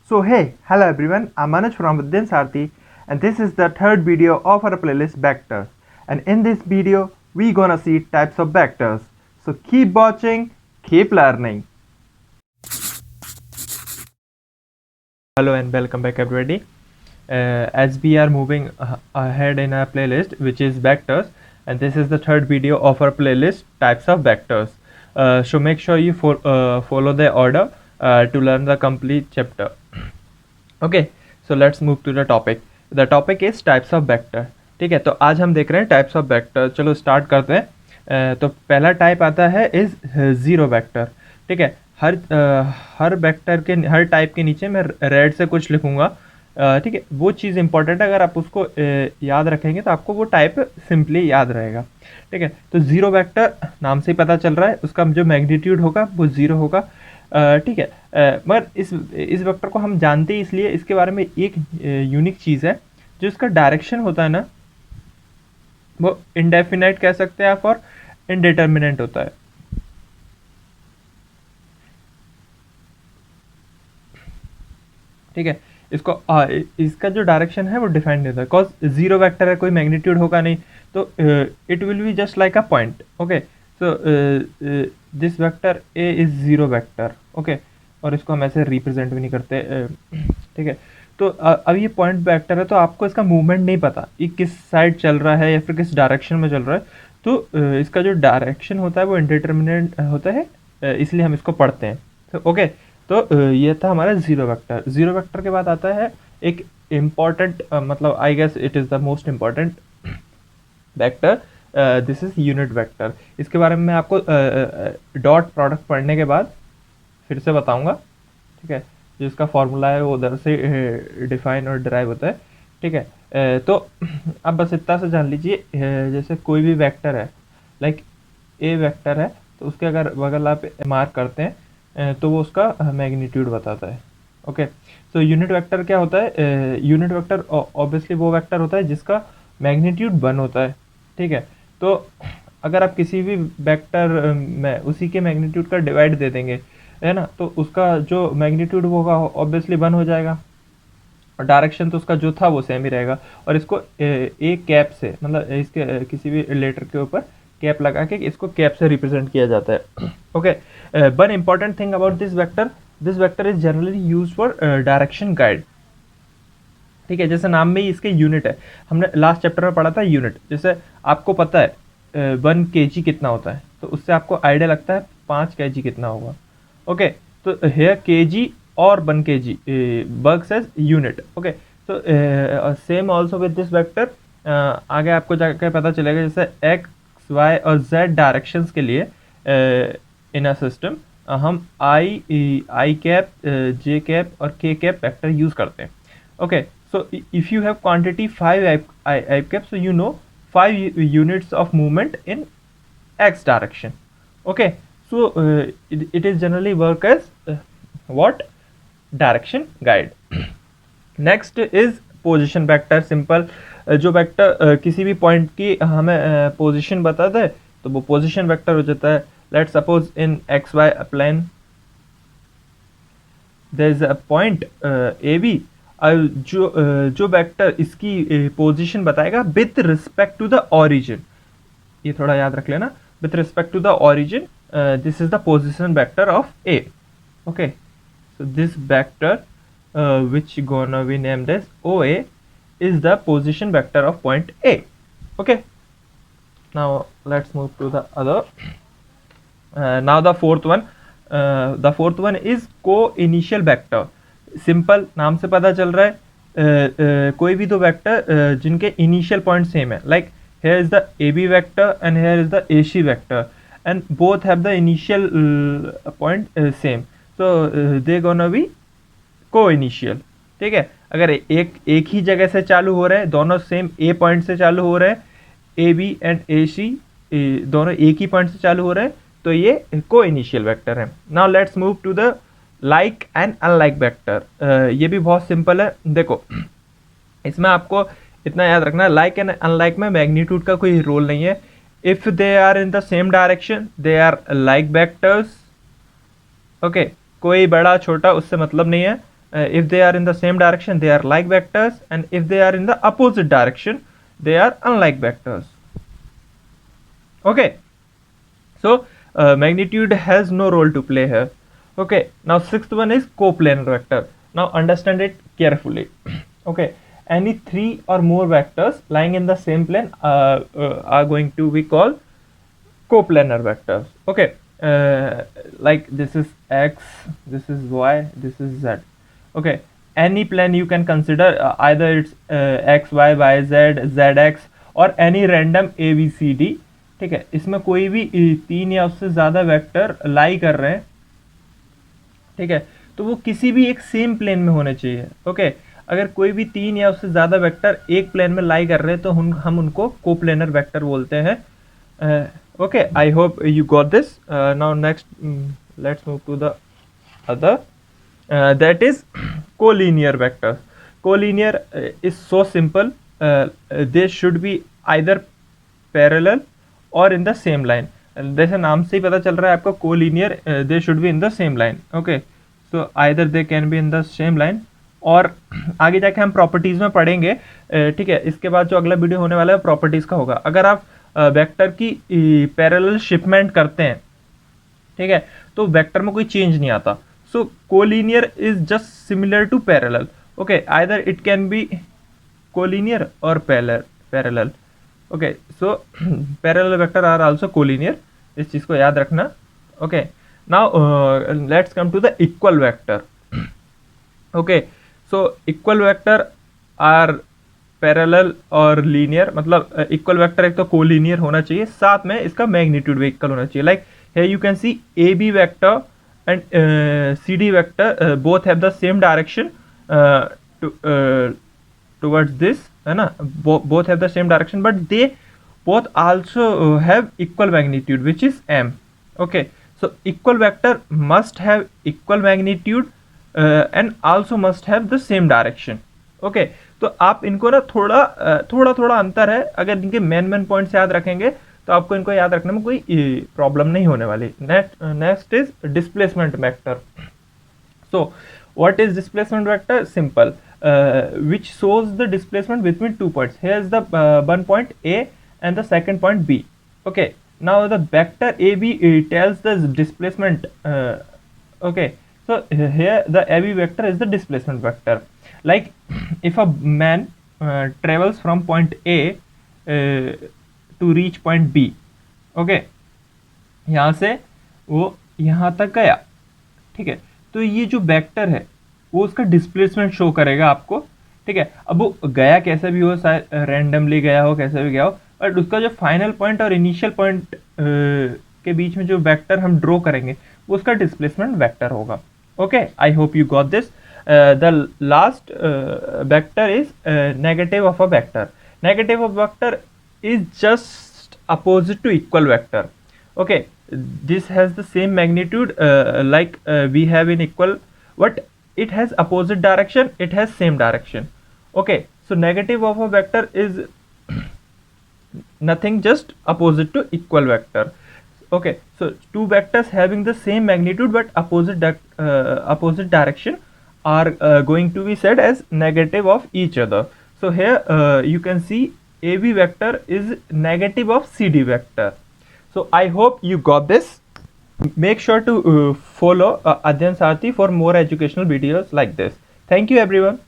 So hey, hello everyone, I'm Manoj from Vidyan Sarthi and this is the third video of our playlist vectors. And in this video, we gonna see types of vectors. So keep watching, keep learning. Hello and welcome back everybody. As we are moving ahead in our playlist which is vectors, and this is the third video of our playlist types of vectors. So make sure you follow the order to learn the complete chapter. Okay, so let's move to the topic. The topic is types of vector. ठीक है, तो आज हम देख रहे हैं types of vector. चलो start करते हैं. तो पहला टाइप आता है इज ज़ीरो वेक्टर. ठीक है, हर वेक्टर के हर टाइप के नीचे मैं रेड से कुछ लिखूंगा. ठीक है, वो चीज़ इंपॉर्टेंट है. अगर आप उसको याद रखेंगे तो आपको वो टाइप सिंपली याद रहेगा. ठीक है, तो ज़ीरो वेक्टर नाम से ही पता चल रहा है, उसका जो मैग्नीट्यूड होगा वो ज़ीरो होगा. ठीक है, मगर इस वेक्टर को हम जानते हैं, इसलिए इसके बारे में एक यूनिक चीज़ है. जो इसका डायरेक्शन होता है ना, वो इंडेफिनाइट कह सकते हैं आप, और इनडिटर्मिनेंट होता है. ठीक है, इसका जो डायरेक्शन है वो डिफाइंड नहीं होता, बिकॉज जीरो वेक्टर है, कोई मैग्नीट्यूड होगा नहीं, तो it will be just like a point. Okay, so this vector A is zero vector. Okay, और इसको हम ऐसे रिप्रेजेंट भी नहीं करते. ठीक है, तो अब ये पॉइंट वेक्टर है, तो आपको इसका मूवमेंट नहीं पता, ये किस साइड चल रहा है या फिर किस डायरेक्शन में चल रहा है. तो इसका जो डायरेक्शन होता है वो इंडिटर्मिनेंट होता है, इसलिए हम इसको पढ़ते हैं. तो ओके, तो ये था हमारा ज़ीरो वेक्टर. ज़ीरो वेक्टर के बाद आता है एक इम्पॉर्टेंट, मतलब I guess it is the most important vector. This is unit vector. इसके बारे में मैं आपको डॉट प्रोडक्ट पढ़ने के बाद फिर से बताऊंगा. ठीक है, जो इसका फॉर्मूला है वो उधर से डिफाइन और डिराइव होता है. ठीक है, तो अब बस इतना से जान लीजिए, जैसे कोई भी वेक्टर है, लाइक ए वेक्टर है, तो उसके अगर बगल आप मार्क करते हैं तो वो उसका मैग्नीट्यूड बताता है. ओके, तो यूनिट वेक्टर क्या होता है? यूनिट वेक्टर ऑब्वियसली वो वेक्टर होता है जिसका मैग्नीट्यूड 1 होता है. ठीक है, तो अगर आप किसी भी वेक्टर में उसी के मैग्नीट्यूड का डिवाइड दे देंगे, है ना, तो उसका जो मैग्नीट्यूड होगा ऑब्वियसली 1 हो जाएगा, और डायरेक्शन तो उसका जो था वो सेम ही रहेगा. और इसको एक कैप से, मतलब इसके किसी भी लेटर के ऊपर कैप लगा के इसको कैप से रिप्रेजेंट किया जाता है. Okay, one important thing about this vector is generally use for direction guide. ठीक है, जैसे नाम में ही इसके यूनिट है. हमने लास्ट चैप्टर में पढ़ा था यूनिट. जैसे आपको पता है 1 kg कितना होता है, तो उससे आपको आइडिया लगता है 5 kg कितना होगा. ओके, तो हेयर kg और 1 kg works as unit. Okay, तो same also with this vector. आगे आपको जाकर पता चलेगा, जैसे एक्स वाई और जेड डायरेक्शंस के लिए इन अ सिस्टम हम आई कैप, जे कैप और के कैप वेक्टर यूज करते हैं. Okay, so if you have quantity 5 I caps, so you know 5 units of movement in x direction. Okay, so it is generally work as what? Direction guide. Next is position vector. Simple, जो vector किसी भी point की हमें position बताता है तो वो position vector हो जाता है. Let's suppose in X Y plane there is a point A B. जो वेक्टर इसकी पोजीशन बताएगा with respect to the origin, ये थोड़ा याद रख लेना, with respect to the origin, this is the position vector of A. Okay, so this vector which gonna be named as OA is the position vector of point A. Okay, now let's move to the other. Now the fourth one is co-initial vector. Simple, नाम से पता चल रहा है कोई भी दो vector जिनके इनिशियल पॉइंट सेम है. Like here is the A B vector and here is the A C vector and both have the initial point same, so they gonna be coinitial. ठीक है, अगर एक ही जगह से चालू हो रहे हैं, दोनों सेम ए पॉइंट से चालू हो रहे हैं, ए बी एंड ए सी दोनों एक ही पॉइंट से चालू हो रहे हैं, तो ये को इनिशियल वेक्टर है. Now let's move to the like and unlike vector. ये भी बहुत सिंपल है. देखो, इसमें आपको इतना याद रखना है, लाइक एंड अनलाइक में मैग्नीट्यूड का कोई रोल नहीं है. If they are in the same direction they are like vectors. Okay, कोई बड़ा छोटा उससे मतलब नहीं है. if they are in the same direction they are like vectors, and if they are in the opposite direction they are unlike vectors. Okay, so magnitude has no role to play here. Okay, now sixth one is coplanar vector. Now understand it carefully. Okay, any three or more vectors lying in the same plane are going to be called coplanar vectors. Okay, like this is x, this is y, this is z. Okay, any plane you can consider, either it's x y y z z x और any random a b c d. ठीक है, इसमें कोई भी तीन या उससे ज्यादा वेक्टर लाई कर रहे हैं, ठीक है, तो वो किसी भी एक सेम प्लेन में होने चाहिए. ओके, अगर कोई भी तीन या उससे ज्यादा वेक्टर एक प्लेन में लाई कर रहे हैं तो हम उनको कोप्लेनर वेक्टर बोलते हैं. Okay, I hope you got this. Now next let's move to the other, that is collinear vectors. Collinear is so simple. They should be either parallel or in the same line. जैसे नाम से ही पता चल रहा है आपको, collinear, they should be in the same line. Okay, so either they can be in the same line, और आगे जाके हम प्रॉपर्टीज में पढ़ेंगे. ठीक है, इसके बाद जो अगला वीडियो होने वाला है प्रॉपर्टीज का होगा. अगर आप वेक्टर की पैरेलल शिपमेंट करते हैं, ठीक है, तो वेक्टर में कोई चेंज नहीं आता. So collinear is just similar to parallel. Okay, either it can be collinear or parallel. Okay, so parallel vector are also collinear. इस चीज को याद रखना. Okay, now let's come to the equal vector. Okay, so equal vector are parallel और linear. मतलब equal vector एक तो collinear होना चाहिए, साथ में इसका magnitude भी equal होना चाहिए. Like here you can see AB vector and CD vector both have the same direction towards this, है ना, both have the same direction, but they both also have equal magnitude, which is m. Okay, so equal vector must have equal magnitude and also must have the same direction. Okay, तो आप इनको ना थोड़ा अंतर है, अगर इनके main points याद रखेंगे तो आपको इनको याद रखने में कोई प्रॉब्लम नहीं होने वाली. Next is displacement vector. So what is displacement vector? Simple, which shows the displacement between two points. Here is the one point A and the second point B. Okay, now the vector AB tells the displacement. Okay, so here the AB vector is the displacement vector. Like if a man travels from point A to reach point B. Okay, यहाँ से वो यहाँ तक गया, ठीक है, तो ये जो वेक्टर है वो उसका डिस्प्लेसमेंट शो करेगा आपको. ठीक है, अब वो गया कैसे भी हो, शायद रैंडमली गया हो, कैसे भी गया हो, बट उसका जो फाइनल पॉइंट और इनिशियल पॉइंट के बीच में जो वेक्टर हम ड्रॉ करेंगे वो उसका डिस्प्लेसमेंट वेक्टर होगा. Okay, I hope you got this. The last vector is negative of a vector. Negative of vector is just opposite to equal vector. Okay, this has the same magnitude like we have in equal, but it has opposite direction, it has same direction. Okay, so negative of a vector is nothing, just opposite to equal vector. Okay, so two vectors having the same magnitude but opposite direction are going to be said as negative of each other. So here you can see AB vector is negative of CD vector. So I hope you got this. Make sure to follow Adhyan Sarathi for more educational videos like this. Thank you everyone.